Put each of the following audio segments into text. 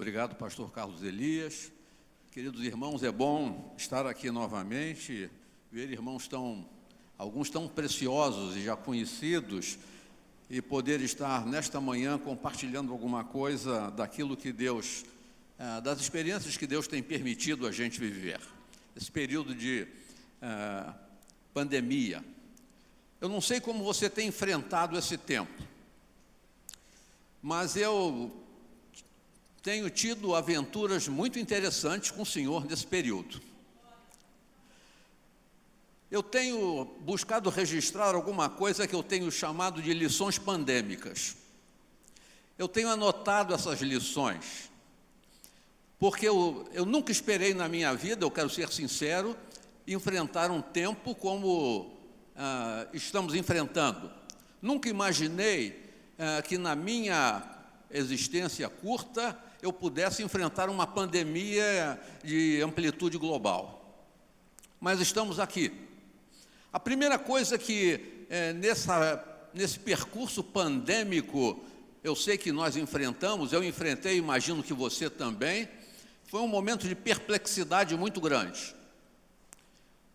Obrigado, pastor Carlos Elias. Queridos irmãos, é bom estar aqui novamente, ver irmãos alguns tão preciosos e já conhecidos, e poder estar nesta manhã compartilhando alguma coisa daquilo que Deus, das experiências que Deus tem permitido a gente viver. Esse período de pandemia. Eu não sei como você tem enfrentado esse tempo, mas eu tenho tido aventuras muito interessantes com o Senhor nesse período. Eu tenho buscado registrar alguma coisa que eu tenho chamado de lições pandêmicas. Eu tenho anotado essas lições, porque eu nunca esperei na minha vida, eu quero ser sincero, enfrentar um tempo como estamos enfrentando. Nunca imaginei que na minha existência curta eu pudesse enfrentar uma pandemia de amplitude global. Mas estamos aqui. A primeira coisa que nesse percurso pandêmico eu sei que nós enfrentamos, eu enfrentei, imagino que você também, foi um momento de perplexidade muito grande.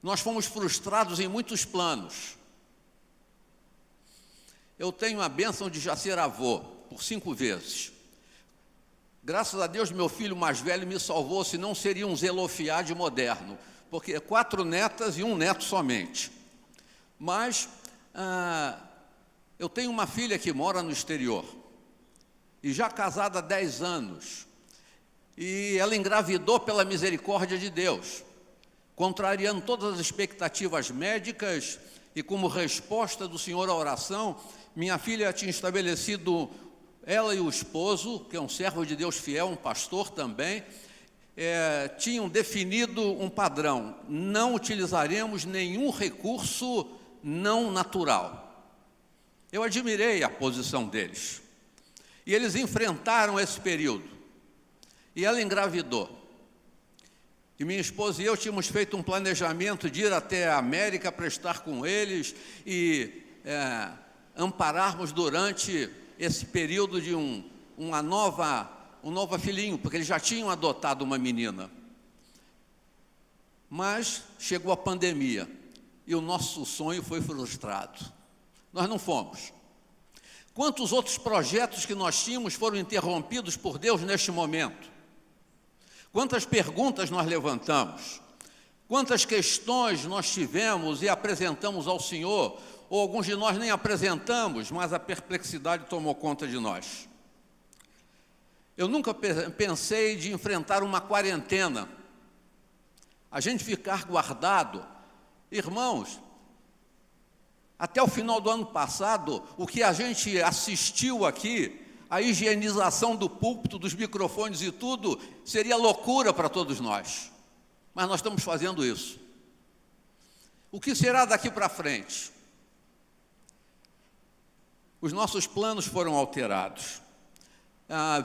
Nós fomos frustrados em muitos planos. Eu tenho a bênção de já ser avô por 5 vezes. Graças a Deus, meu filho mais velho me salvou, senão seria um Zelofiade moderno, porque 4 netas e 1 neto somente. Mas eu tenho uma filha que mora no exterior, e já casada há 10 anos, e ela engravidou pela misericórdia de Deus, contrariando todas as expectativas médicas, e como resposta do Senhor à oração, minha filha tinha estabelecido, ela e o esposo, que é um servo de Deus fiel, um pastor também, tinham definido um padrão: não utilizaremos nenhum recurso não natural. Eu admirei a posição deles. E eles enfrentaram esse período. E ela engravidou. E minha esposa e eu tínhamos feito um planejamento de ir até a América para estar com eles e ampararmos durante esse período de um novo filhinho, porque eles já tinham adotado uma menina. Mas chegou a pandemia e o nosso sonho foi frustrado. Nós não fomos. Quantos outros projetos que nós tínhamos foram interrompidos por Deus neste momento? Quantas perguntas nós levantamos? Quantas questões nós tivemos e apresentamos ao Senhor? Ou alguns de nós nem apresentamos, mas a perplexidade tomou conta de nós. Eu nunca pensei de enfrentar uma quarentena. A gente ficar guardado. Irmãos, até o final do ano passado, o que a gente assistiu aqui, a higienização do púlpito, dos microfones e tudo, seria loucura para todos nós. Mas nós estamos fazendo isso. O que será daqui para frente? Os nossos planos foram alterados.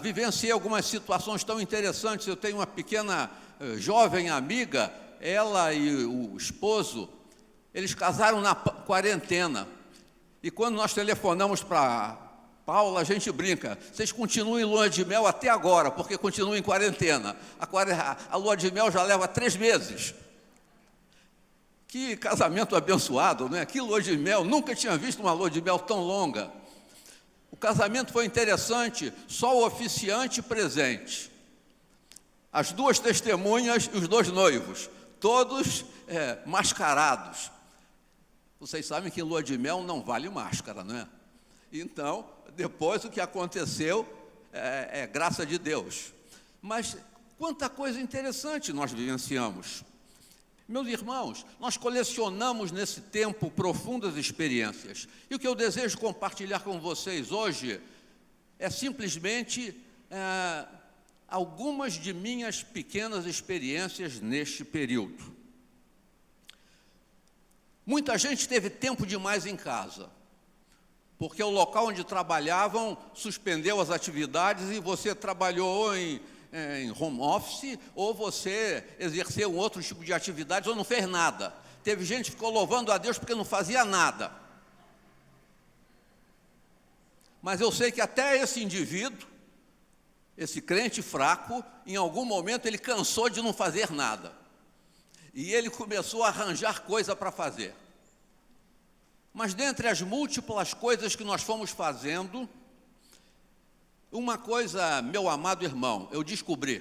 Vivenciei algumas situações tão interessantes. Eu tenho uma pequena jovem amiga, ela e o esposo, eles casaram na quarentena. E quando nós telefonamos para Paula, a gente brinca: vocês continuam em lua de mel até agora, porque continuam em quarentena. A lua de mel já leva 3 meses. Que casamento abençoado, né? Que lua de mel, nunca tinha visto uma lua de mel tão longa. O casamento foi interessante, só o oficiante presente. As 2 testemunhas e os 2 noivos, todos mascarados. Vocês sabem que lua de mel não vale máscara, não é? Então, depois o que aconteceu é graça de Deus. Mas quanta coisa interessante nós vivenciamos. Meus irmãos, nós colecionamos nesse tempo profundas experiências. E o que eu desejo compartilhar com vocês hoje é simplesmente algumas de minhas pequenas experiências neste período. Muita gente teve tempo demais em casa, porque o local onde trabalhavam suspendeu as atividades e você trabalhou em home office, ou você exerceu um outro tipo de atividades, ou não fez nada. Teve gente que ficou louvando a Deus porque não fazia nada. Mas eu sei que até esse indivíduo esse crente fraco, em algum momento ele cansou de não fazer nada. E ele começou a arranjar coisa para fazer. Mas dentre as múltiplas coisas que nós fomos fazendo, uma coisa, meu amado irmão, eu descobri.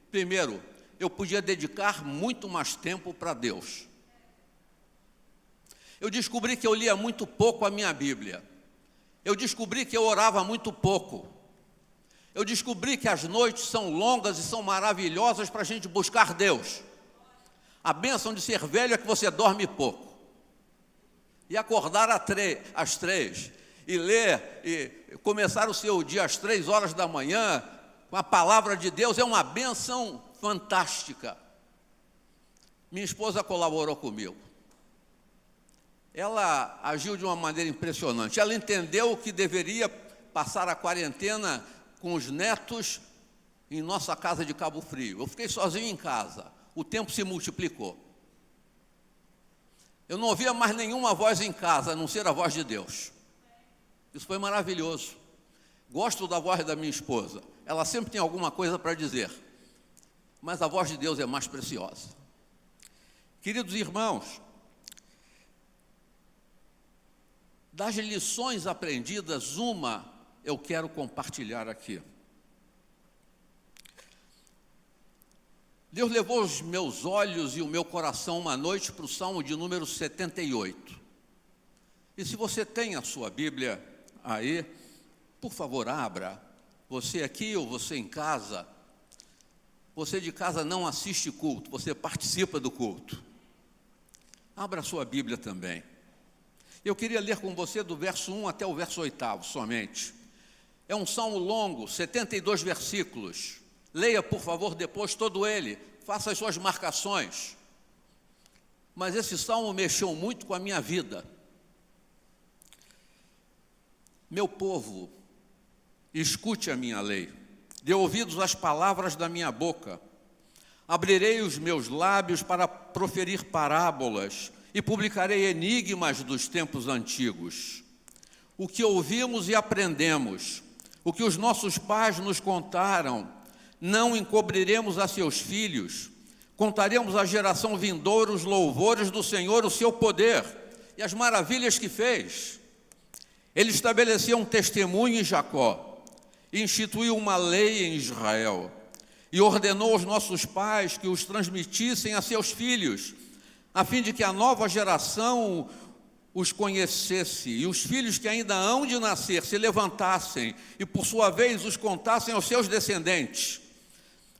Primeiro, eu podia dedicar muito mais tempo para Deus. Eu descobri que eu lia muito pouco a minha Bíblia. Eu descobri que eu orava muito pouco. Eu descobri que as noites são longas e são maravilhosas para a gente buscar Deus. A bênção de ser velho é que você dorme pouco. E acordar às 3 e ler e começar o seu dia às 3 horas da manhã com a palavra de Deus é uma bênção fantástica. Minha esposa colaborou comigo. Ela agiu de uma maneira impressionante. Ela entendeu que deveria passar a quarentena com os netos em nossa casa de Cabo Frio. Eu fiquei sozinho em casa. O tempo se multiplicou. Eu não ouvia mais nenhuma voz em casa, a não ser a voz de Deus. Isso foi maravilhoso. Gosto da voz da minha esposa. Ela sempre tem alguma coisa para dizer. Mas a voz de Deus é mais preciosa. Queridos irmãos, das lições aprendidas, uma eu quero compartilhar aqui. Deus levou os meus olhos e o meu coração uma noite para o Salmo de número 78. E se você tem a sua Bíblia aí, por favor, abra. Você aqui ou você em casa. Você de casa não assiste culto, você participa do culto. Abra a sua Bíblia também. Eu queria ler com você do verso 1 até o verso 8 somente. É um salmo longo, 72 versículos. Leia, por favor, depois todo ele. Faça as suas marcações. Mas esse salmo mexeu muito com a minha vida. Meu povo, escute a minha lei. Dê ouvidos às palavras da minha boca. Abrirei os meus lábios para proferir parábolas e publicarei enigmas dos tempos antigos. O que ouvimos e aprendemos, o que os nossos pais nos contaram, não encobriremos a seus filhos, contaremos à geração vindoura os louvores do Senhor, o seu poder e as maravilhas que fez. Ele estabeleceu um testemunho em Jacó, instituiu uma lei em Israel e ordenou aos nossos pais que os transmitissem a seus filhos, a fim de que a nova geração os conhecesse e os filhos que ainda hão de nascer se levantassem e, por sua vez, os contassem aos seus descendentes,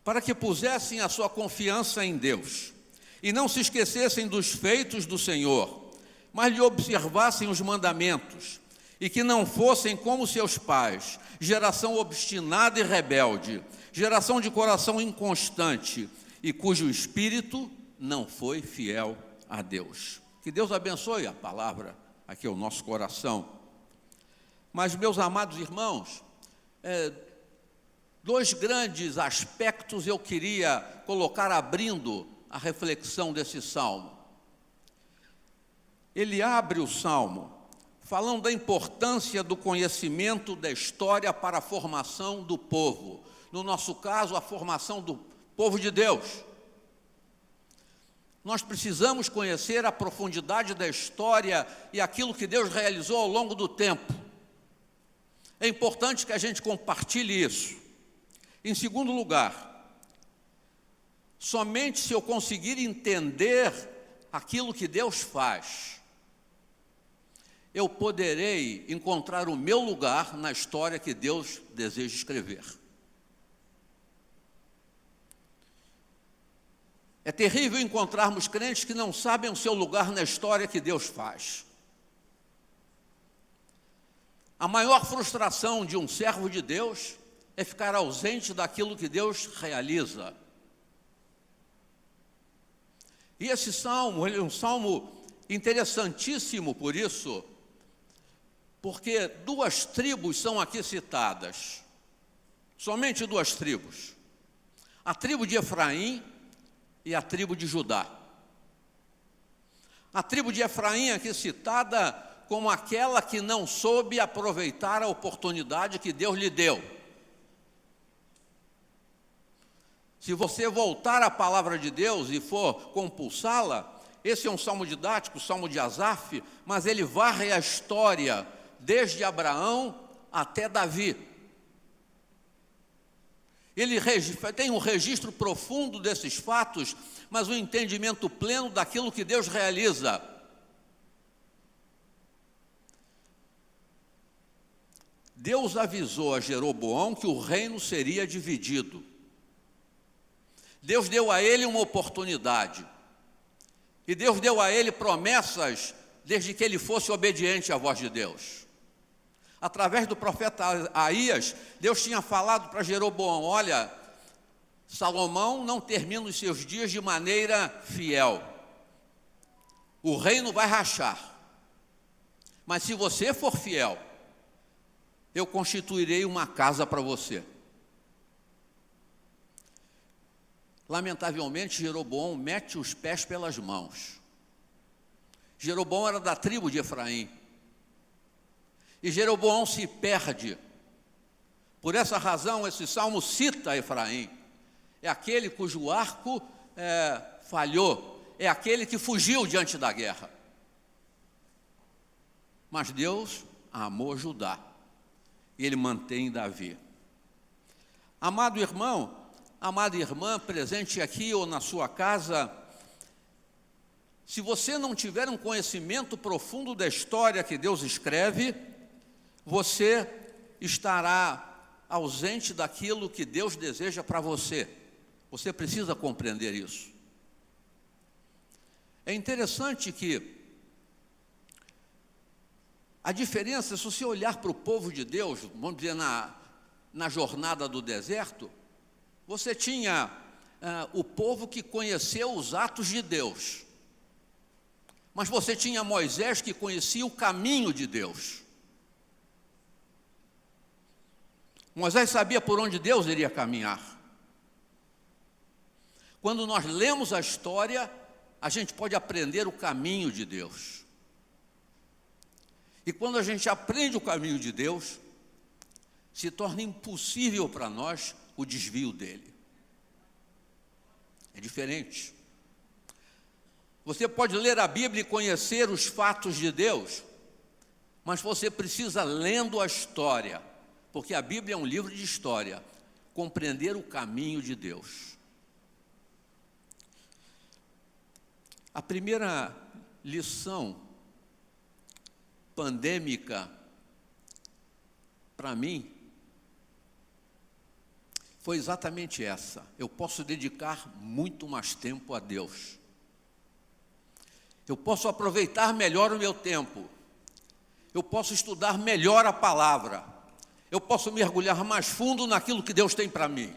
para que pusessem a sua confiança em Deus e não se esquecessem dos feitos do Senhor, mas lhe observassem os mandamentos e que não fossem como seus pais, geração obstinada e rebelde, geração de coração inconstante e cujo espírito não foi fiel a Deus. Que Deus abençoe a palavra aqui ao nosso coração. Mas, meus amados irmãos, dois grandes aspectos eu queria colocar abrindo a reflexão desse salmo. Ele abre o salmo falando da importância do conhecimento da história para a formação do povo. No nosso caso, a formação do povo de Deus. Nós precisamos conhecer a profundidade da história e aquilo que Deus realizou ao longo do tempo. É importante que a gente compartilhe isso. Em segundo lugar, somente se eu conseguir entender aquilo que Deus faz, eu poderei encontrar o meu lugar na história que Deus deseja escrever. É terrível encontrarmos crentes que não sabem o seu lugar na história que Deus faz. A maior frustração de um servo de Deus é ficar ausente daquilo que Deus realiza. E esse salmo, ele é um salmo interessantíssimo por isso, porque duas tribos são aqui citadas, somente duas tribos. A tribo de Efraim e a tribo de Judá. A tribo de Efraim aqui citada como aquela que não soube aproveitar a oportunidade que Deus lhe deu. Se você voltar à palavra de Deus e for compulsá-la, esse é um salmo didático, o salmo de Asaf, mas ele varre a história desde Abraão até Davi. Ele tem um registro profundo desses fatos, mas um entendimento pleno daquilo que Deus realiza. Deus avisou a Jeroboão que o reino seria dividido. Deus deu a ele uma oportunidade. E Deus deu a ele promessas desde que ele fosse obediente à voz de Deus. Através do profeta Aías, Deus tinha falado para Jeroboão: olha, Salomão não termina os seus dias de maneira fiel. O reino vai rachar. Mas se você for fiel, eu constituirei uma casa para você. Lamentavelmente, Jeroboão mete os pés pelas mãos. Jeroboão era da tribo de Efraim. E Jeroboão se perde. Por essa razão, esse salmo cita Efraim. É aquele cujo arco falhou. É aquele que fugiu diante da guerra. Mas Deus amou Judá. E ele mantém Davi. Amado irmão, amada irmã, presente aqui ou na sua casa, se você não tiver um conhecimento profundo da história que Deus escreve, você estará ausente daquilo que Deus deseja para você. Você precisa compreender isso. É interessante que a diferença, se você olhar para o povo de Deus, vamos dizer, na jornada do deserto, você tinha o povo que conheceu os atos de Deus. Mas você tinha Moisés que conhecia o caminho de Deus. Moisés sabia por onde Deus iria caminhar. Quando nós lemos a história, a gente pode aprender o caminho de Deus. E quando a gente aprende o caminho de Deus, se torna impossível para nós o desvio dele. É diferente. Você pode ler a Bíblia e conhecer os fatos de Deus, mas você precisa, lendo a história, porque a Bíblia é um livro de história, compreender o caminho de Deus. A primeira lição pandêmica para mim foi exatamente essa: eu posso dedicar muito mais tempo a Deus. Eu posso aproveitar melhor o meu tempo. Eu posso estudar melhor a palavra. Eu posso mergulhar mais fundo naquilo que Deus tem para mim.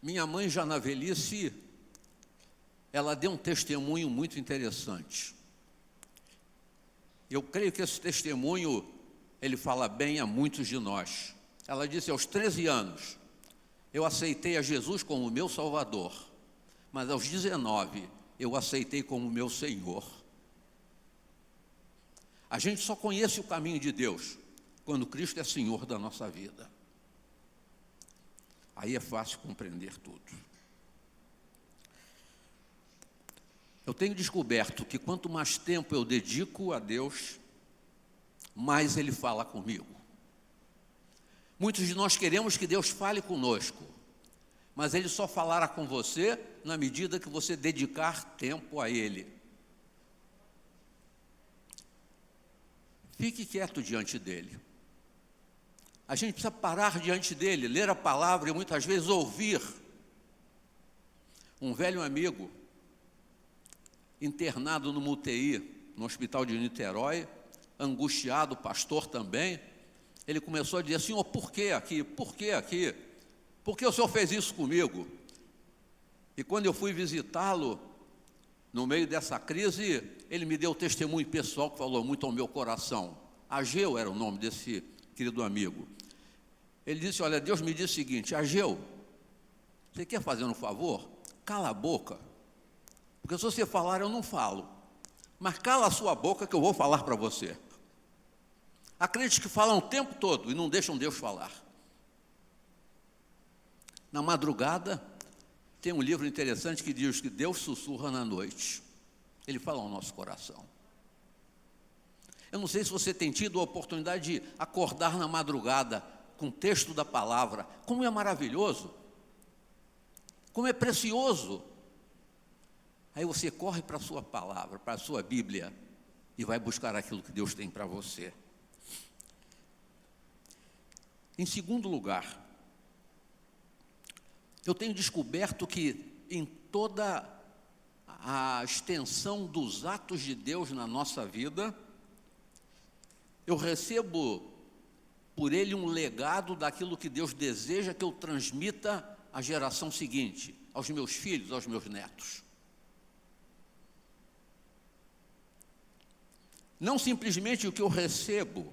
Minha mãe, já na velhice, ela deu um testemunho muito interessante. Eu creio que esse testemunho, ele fala bem a muitos de nós. Ela disse: aos 13 anos, eu aceitei a Jesus como meu Salvador, mas aos 19, eu aceitei como meu Senhor. A gente só conhece o caminho de Deus quando Cristo é Senhor da nossa vida. Aí é fácil compreender tudo. Eu tenho descoberto que quanto mais tempo eu dedico a Deus, mais Ele fala comigo. Muitos de nós queremos que Deus fale conosco, mas Ele só falará com você na medida que você dedicar tempo a Ele. Fique quieto diante dEle. A gente precisa parar diante dEle, ler a palavra e muitas vezes ouvir. Um velho amigo, internado no UTI, no hospital de Niterói, angustiado, pastor também, ele começou a dizer: Senhor, por que aqui? Por que aqui? Por que o Senhor fez isso comigo? E quando eu fui visitá-lo, no meio dessa crise, ele me deu um testemunho pessoal que falou muito ao meu coração. Ageu era o nome desse querido amigo. Ele disse: olha, Deus me disse o seguinte: Ageu, você quer fazer um favor? Cala a boca, porque se você falar eu não falo, mas cala a sua boca que eu vou falar para você. Há crentes que falam o tempo todo e não deixam Deus falar. Na madrugada, tem um livro interessante que diz que Deus sussurra na noite. Ele fala ao nosso coração. Eu não sei se você tem tido a oportunidade de acordar na madrugada com o texto da palavra. Como é maravilhoso. Como é precioso. Aí você corre para a sua palavra, para a sua Bíblia, e vai buscar aquilo que Deus tem para você. Em segundo lugar, eu tenho descoberto que em toda a extensão dos atos de Deus na nossa vida, eu recebo por Ele um legado daquilo que Deus deseja que eu transmita à geração seguinte, aos meus filhos, aos meus netos. Não simplesmente o que eu recebo,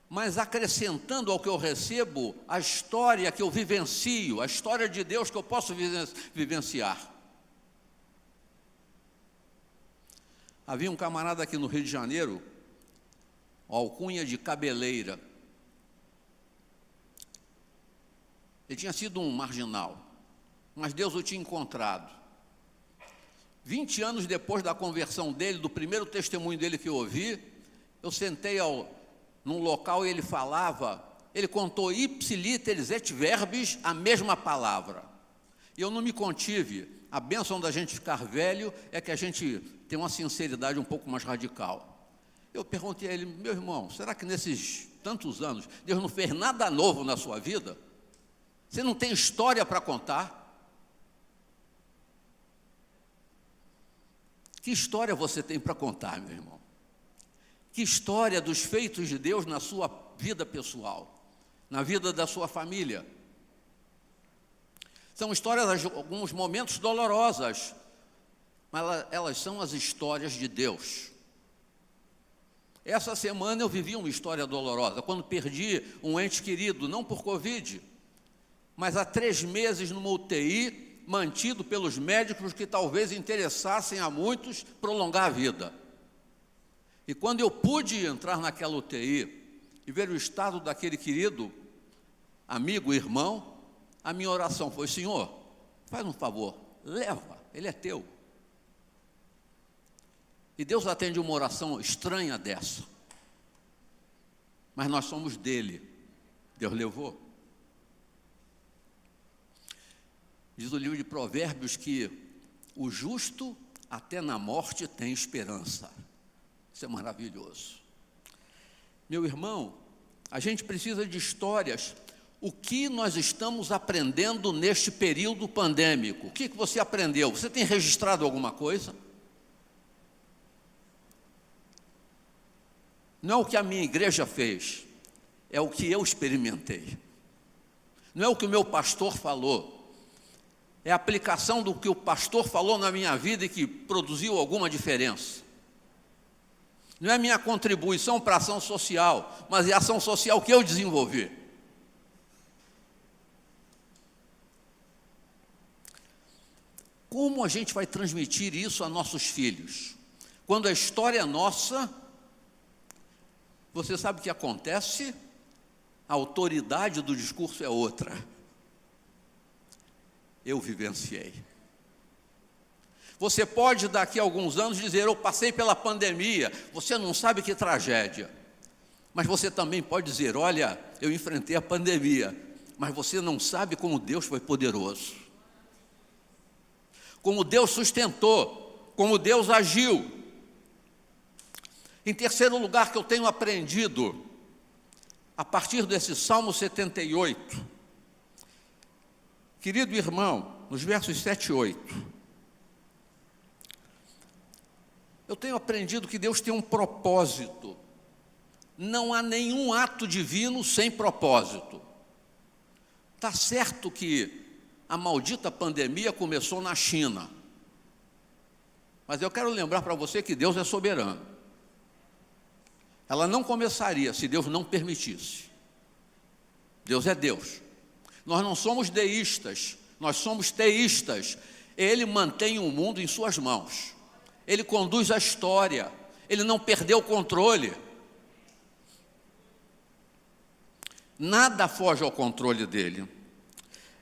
mas acrescentando ao que eu recebo a história que eu vivencio, a história de Deus que eu posso vivenciar. Havia um camarada aqui no Rio de Janeiro, alcunha de Cabeleira. Ele tinha sido um marginal, mas Deus o tinha encontrado. 20 anos depois da conversão dele, do primeiro testemunho dele que eu ouvi, eu sentei num local e ele falava, ele contou ipsiliteris et verbis, a mesma palavra. E eu não me contive. A bênção da gente ficar velho é que a gente tem uma sinceridade um pouco mais radical. Eu perguntei a ele, meu irmão, será que nesses tantos anos Deus não fez nada novo na sua vida? Você não tem história para contar? Que história você tem para contar, meu irmão? Que história dos feitos de Deus na sua vida pessoal, na vida da sua família? São histórias de alguns momentos dolorosas, mas elas são as histórias de Deus. Essa semana eu vivi uma história dolorosa, quando perdi um ente querido, não por Covid, mas há 3 meses numa UTI, mantido pelos médicos que talvez interessassem a muitos prolongar a vida. E quando eu pude entrar naquela UTI e ver o estado daquele querido amigo, irmão, a minha oração foi, Senhor, faz um favor, leva, ele é teu. E Deus atende uma oração estranha dessa. Mas nós somos dele. Deus levou. Diz o livro de Provérbios que o justo até na morte tem esperança. Isso é maravilhoso. Meu irmão, a gente precisa de histórias. O que nós estamos aprendendo neste período pandêmico? O que você aprendeu? Você tem registrado alguma coisa? Não é o que a minha igreja fez, é o que eu experimentei. Não é o que o meu pastor falou, é a aplicação do que o pastor falou na minha vida e que produziu alguma diferença. Não é a minha contribuição para a ação social, mas é a ação social que eu desenvolvi. Como a gente vai transmitir isso a nossos filhos? Quando a história é nossa, você sabe o que acontece? A autoridade do discurso é outra. Eu vivenciei. Você pode daqui a alguns anos dizer, eu passei pela pandemia, você não sabe que tragédia. Mas você também pode dizer, olha, eu enfrentei a pandemia, mas você não sabe como Deus foi poderoso. Como Deus sustentou, como Deus agiu. Em terceiro lugar que eu tenho aprendido, a partir desse Salmo 78, querido irmão, nos versos 7 e 8, eu tenho aprendido que Deus tem um propósito. Não há nenhum ato divino sem propósito. Está certo que a maldita pandemia começou na China, mas eu quero lembrar para você que Deus é soberano. Ela não começaria se Deus não permitisse. Deus é Deus. Nós não somos deístas, nós somos teístas. Ele mantém o mundo em suas mãos. Ele conduz a história. Ele não perdeu o controle. Nada foge ao controle dele.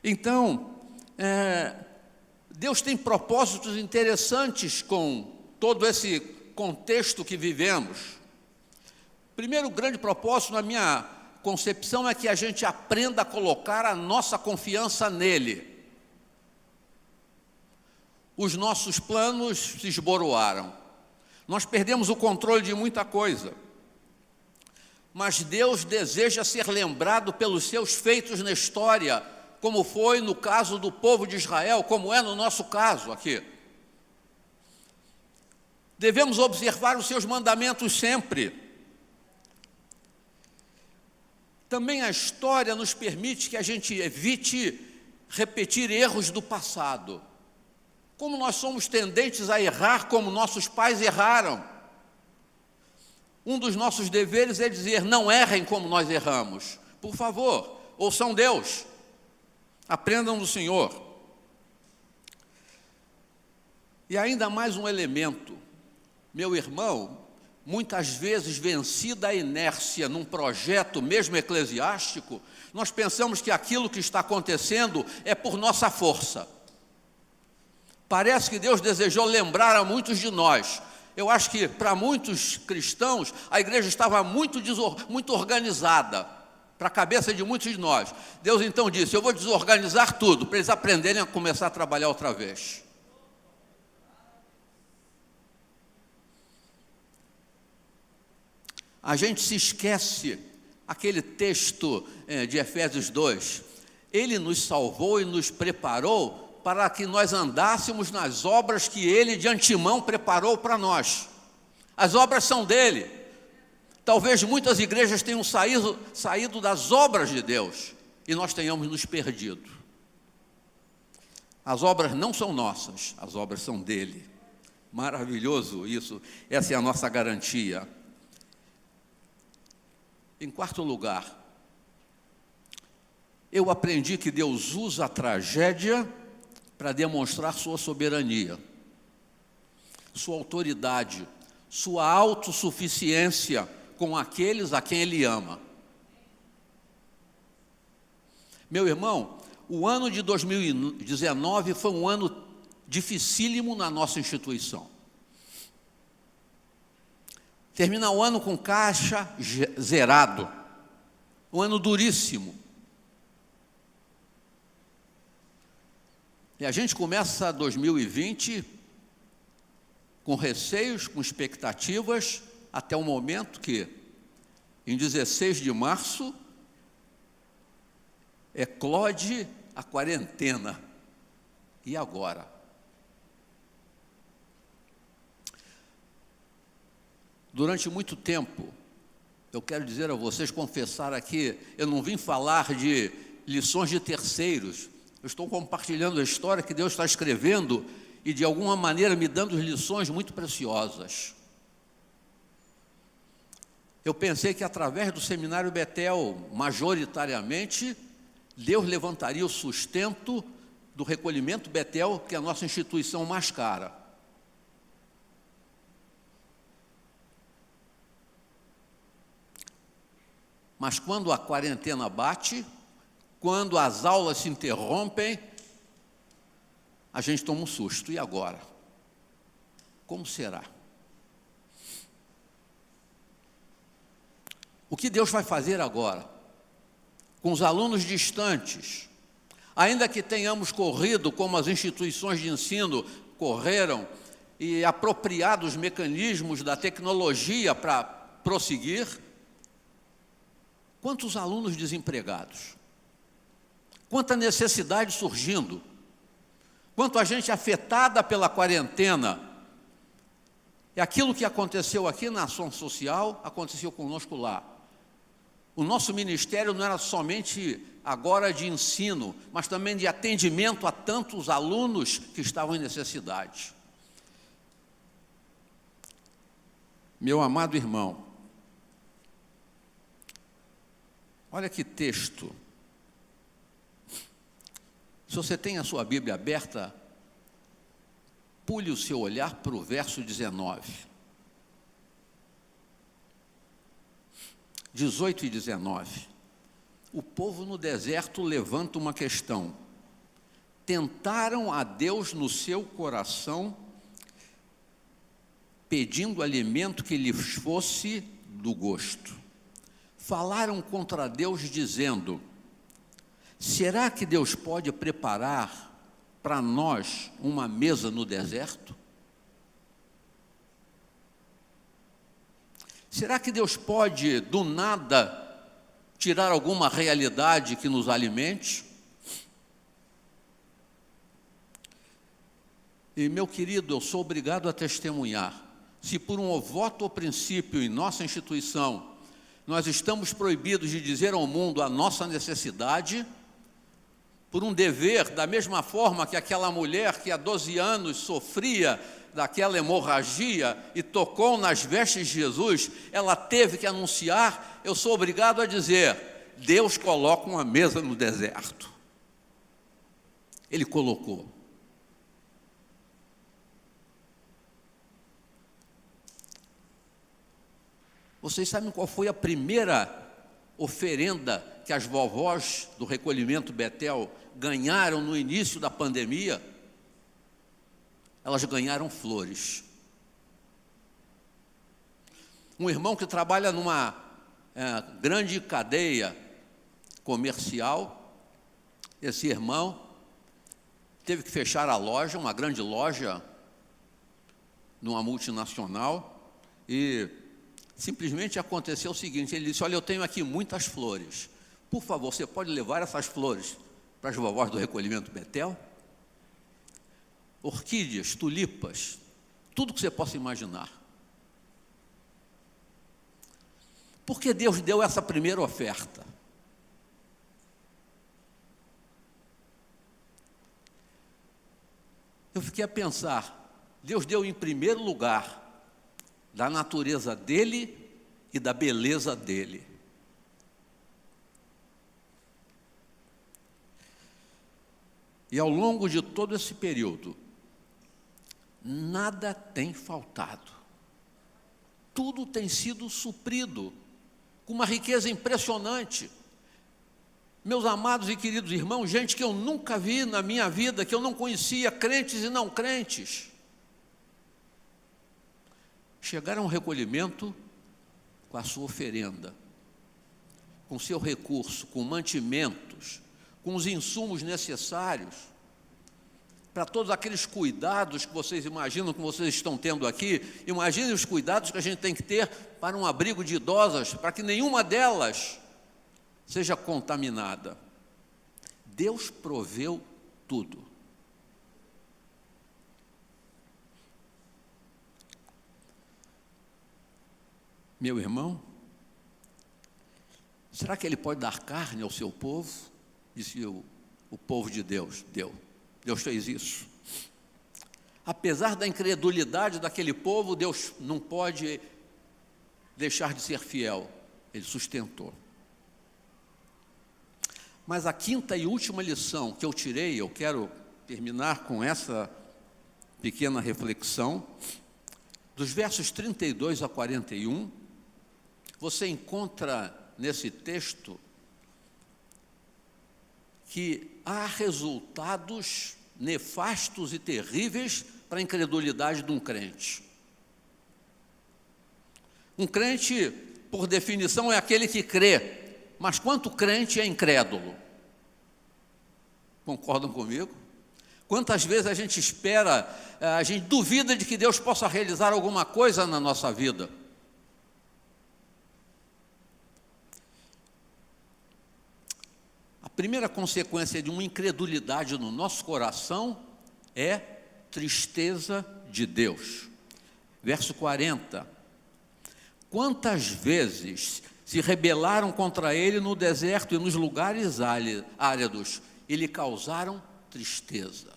Então, Deus tem propósitos interessantes com todo esse contexto que vivemos. O primeiro grande propósito, na minha concepção, é que a gente aprenda a colocar a nossa confiança nele. Os nossos planos se esboroaram. Nós perdemos o controle de muita coisa. Mas Deus deseja ser lembrado pelos seus feitos na história, como foi no caso do povo de Israel, como é no nosso caso aqui. Devemos observar os seus mandamentos sempre. Também a história nos permite que a gente evite repetir erros do passado. Como nós somos tendentes a errar como nossos pais erraram. Um dos nossos deveres é dizer, não errem como nós erramos. Por favor, ouçam Deus. Aprendam do Senhor. E ainda mais um elemento. Meu irmão, muitas vezes vencida a inércia num projeto mesmo eclesiástico, nós pensamos que aquilo que está acontecendo é por nossa força. Parece que Deus desejou lembrar a muitos de nós. Eu acho que para muitos cristãos a igreja estava muito organizada, para a cabeça de muitos de nós. Deus então disse, eu vou desorganizar tudo, para eles aprenderem a começar a trabalhar outra vez. A gente se esquece, aquele texto de Efésios 2, Ele nos salvou e nos preparou para que nós andássemos nas obras que Ele de antemão preparou para nós. As obras são dEle. Talvez muitas igrejas tenham saído das obras de Deus e nós tenhamos nos perdido. As obras não são nossas, as obras são dEle. Maravilhoso isso, essa é a nossa garantia. Em quarto lugar, eu aprendi que Deus usa a tragédia para demonstrar sua soberania, sua autoridade, sua autossuficiência com aqueles a quem Ele ama. Meu irmão, o ano de 2019 foi um ano dificílimo na nossa instituição. Termina o ano com caixa zerado, um ano duríssimo. E a gente começa 2020 com receios, com expectativas, até o momento que, em 16 de março, eclode a quarentena. E agora? Durante muito tempo, eu quero dizer a vocês, confessar aqui, eu não vim falar de lições de terceiros. Eu estou compartilhando a história que Deus está escrevendo e, de alguma maneira, me dando lições muito preciosas. Eu pensei que, através do Seminário Betel, majoritariamente, Deus levantaria o sustento do recolhimento Betel, que é a nossa instituição mais cara. Mas quando a quarentena bate, quando as aulas se interrompem, a gente toma um susto. E agora? Como será? O que Deus vai fazer agora? Com os alunos distantes, ainda que tenhamos corrido, como as instituições de ensino correram, e apropriado os mecanismos da tecnologia para prosseguir, quantos alunos desempregados? Quanta necessidade surgindo, quanta gente afetada pela quarentena. E aquilo que aconteceu aqui na ação social, aconteceu conosco lá. O nosso ministério não era somente agora de ensino, mas também de atendimento a tantos alunos que estavam em necessidade. Meu amado irmão, olha que texto. Se você tem a sua Bíblia aberta, pule o seu olhar para o verso 19. 18 e 19. O povo no deserto levanta uma questão. Tentaram a Deus no seu coração, pedindo alimento que lhes fosse do gosto. Falaram contra Deus dizendo: será que Deus pode preparar para nós uma mesa no deserto? Será que Deus pode, do nada, tirar alguma realidade que nos alimente? E, meu querido, eu sou obrigado a testemunhar. Se por um voto ou princípio em nossa instituição, nós estamos proibidos de dizer ao mundo a nossa necessidade, por um dever, da mesma forma que aquela mulher que há 12 anos sofria daquela hemorragia e tocou nas vestes de Jesus, ela teve que anunciar, eu sou obrigado a dizer: Deus coloca uma mesa no deserto. Ele colocou. Vocês sabem qual foi a primeira oferenda que as vovós do recolhimento Betel ganharam no início da pandemia? Elas ganharam flores. Um irmão que trabalha numa grande cadeia comercial, esse irmão teve que fechar a loja, uma grande loja, numa multinacional, e simplesmente aconteceu o seguinte: ele disse: olha, eu tenho aqui muitas flores, por favor, você pode levar essas flores para as vovós do recolhimento Betel? Orquídeas, tulipas, tudo que você possa imaginar. Por que Deus deu essa primeira oferta? Eu fiquei a pensar, Deus deu em primeiro lugar da natureza dele e da beleza dele. E ao longo de todo esse período, nada tem faltado. Tudo tem sido suprido com uma riqueza impressionante. Meus amados e queridos irmãos, gente que eu nunca vi na minha vida, que eu não conhecia, crentes e não crentes, chegaram ao recolhimento com a sua oferenda, com seu recurso, com mantimentos, com os insumos necessários, para todos aqueles cuidados que vocês imaginam que vocês estão tendo aqui. Imaginem os cuidados que a gente tem que ter para um abrigo de idosas, para que nenhuma delas seja contaminada. Deus proveu tudo. Meu irmão, será que Ele pode dar carne ao seu povo? Disse o povo de Deus. Deus fez isso. Apesar da incredulidade daquele povo, Deus não pode deixar de ser fiel. Ele sustentou. Mas a quinta e última lição que eu tirei, eu quero terminar com essa pequena reflexão, dos versos 32 a 41, você encontra nesse texto que há resultados nefastos e terríveis para a incredulidade de um crente. Um crente, por definição, é aquele que crê, mas quanto crente é incrédulo? Concordam comigo? Quantas vezes a gente espera, a gente duvida de que Deus possa realizar alguma coisa na nossa vida? A primeira consequência de uma incredulidade no nosso coração é tristeza de Deus. Verso 40. Quantas vezes se rebelaram contra ele no deserto e nos lugares áridos e lhe causaram tristeza.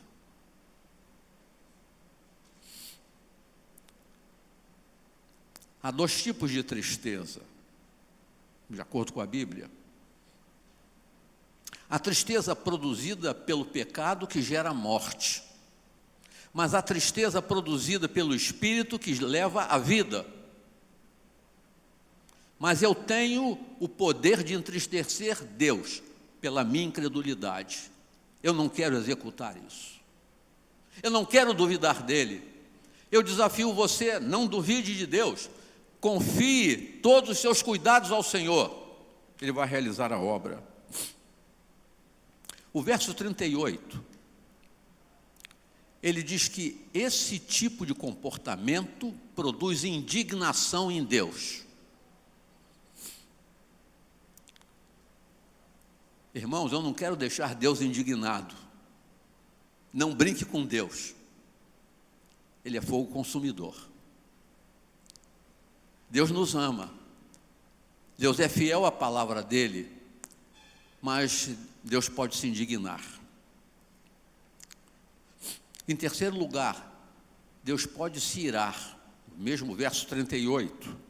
Há dois tipos de tristeza, de acordo com a Bíblia. A tristeza produzida pelo pecado, que gera morte, mas a tristeza produzida pelo Espírito, que leva à vida. mas eu tenho o poder de entristecer Deus pela minha incredulidade. Eu não quero executar isso. Eu não quero duvidar dele. Eu desafio você, não duvide de Deus. Confie todos os seus cuidados ao Senhor. Ele vai realizar a obra. O verso 38, ele diz que esse tipo de comportamento produz indignação em Deus. Irmãos, eu não quero deixar Deus indignado. Não brinque com Deus. Ele é fogo consumidor. Deus nos ama. Deus é fiel à palavra dele, mas Deus pode se indignar. Em terceiro lugar, Deus pode se irar. Mesmo verso 38.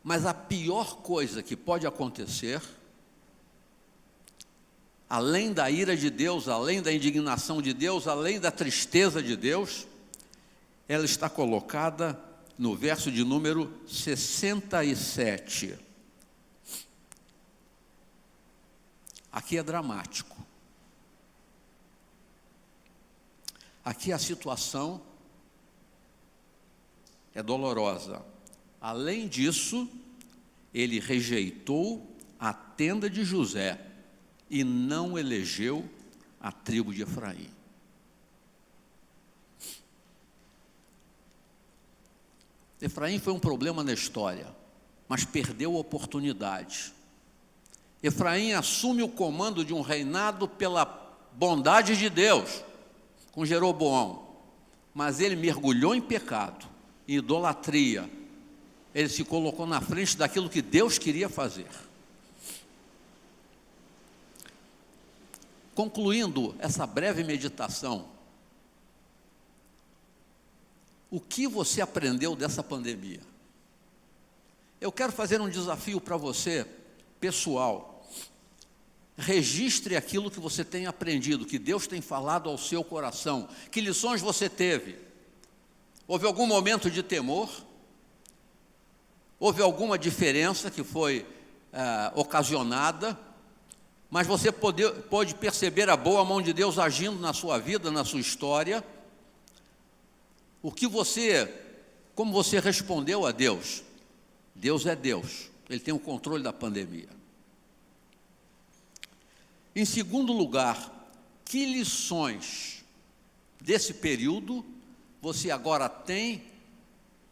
Mas a pior coisa que pode acontecer, além da ira de Deus, além da indignação de Deus, além da tristeza de Deus, ela está colocada no verso de número 67. Aqui é dramático. Aqui a situação é dolorosa. Além disso, ele rejeitou a tenda de José e não elegeu a tribo de Efraim. Efraim foi um problema na história, mas perdeu a oportunidade. Efraim assume o comando de um reinado pela bondade de Deus, com Jeroboão, mas ele mergulhou em pecado, em idolatria. Ele se colocou na frente daquilo que Deus queria fazer. Concluindo essa breve meditação, o que você aprendeu dessa pandemia? Eu quero fazer um desafio para você, pessoal. Registre aquilo que você tem aprendido, que Deus tem falado ao seu coração. Que lições você teve? Houve algum momento de temor? Houve alguma diferença que foi ocasionada? Mas você pôde perceber a boa mão de Deus agindo na sua vida, na sua história? Como você respondeu a Deus? Deus é Deus, Ele tem o controle da pandemia. Em segundo lugar, que lições desse período você agora tem,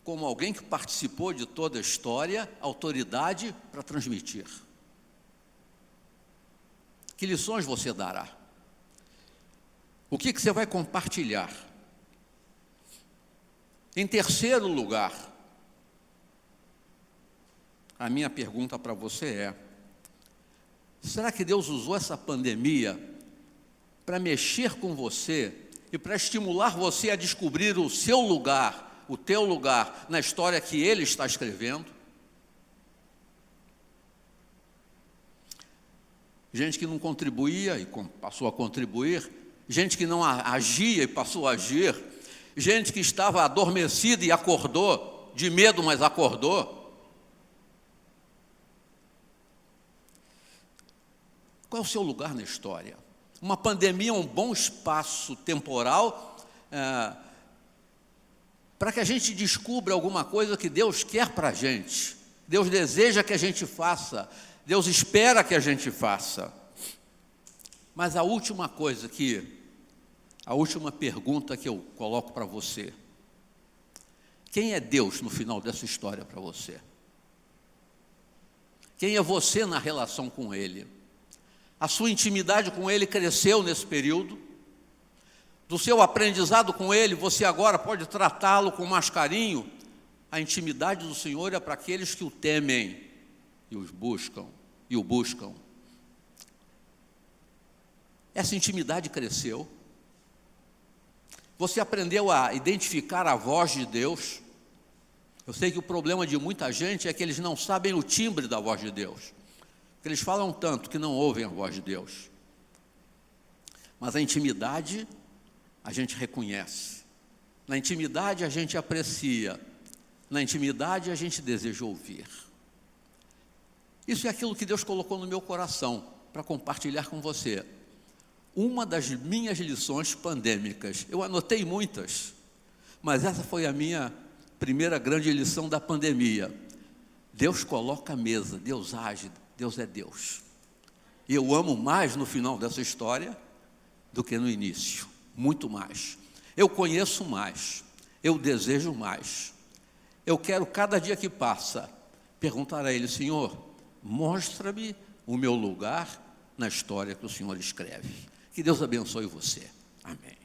como alguém que participou de toda a história, autoridade para transmitir? Que lições você dará? O que você vai compartilhar? Em terceiro lugar, a minha pergunta para você é: será que Deus usou essa pandemia para mexer com você e para estimular você a descobrir o seu lugar, o teu lugar na história que Ele está escrevendo? Gente que não contribuía e passou a contribuir, gente que não agia e passou a agir, gente que estava adormecida e acordou, de medo, mas acordou. Qual é o seu lugar na história? Uma pandemia é um bom espaço temporal para que a gente descubra alguma coisa que Deus quer para a gente. Deus deseja que a gente faça, Deus espera que a gente faça. Mas a última pergunta que eu coloco para você: quem é Deus no final dessa história para você? Quem é você na relação com Ele? A sua intimidade com Ele cresceu nesse período? Do seu aprendizado com Ele, você agora pode tratá-lo com mais carinho? A intimidade do Senhor é para aqueles que o temem e o buscam. Essa intimidade cresceu? Você aprendeu a identificar a voz de Deus? Eu sei que o problema de muita gente é que eles não sabem o timbre da voz de Deus. Eles falam tanto que não ouvem a voz de Deus. Mas a intimidade a gente reconhece. Na intimidade a gente aprecia. na intimidade, a gente deseja ouvir. Isso é aquilo que Deus colocou no meu coração para compartilhar com você. Uma das minhas lições pandêmicas, eu anotei muitas, mas essa foi a minha primeira grande lição da pandemia. Deus coloca a mesa, Deus age, Deus é Deus. E eu amo mais no final dessa história do que no início, muito mais. Eu conheço mais, eu desejo mais. Eu quero, cada dia que passa, perguntar a Ele: Senhor, mostra-me o meu lugar na história que o Senhor escreve. Que Deus abençoe você. Amém.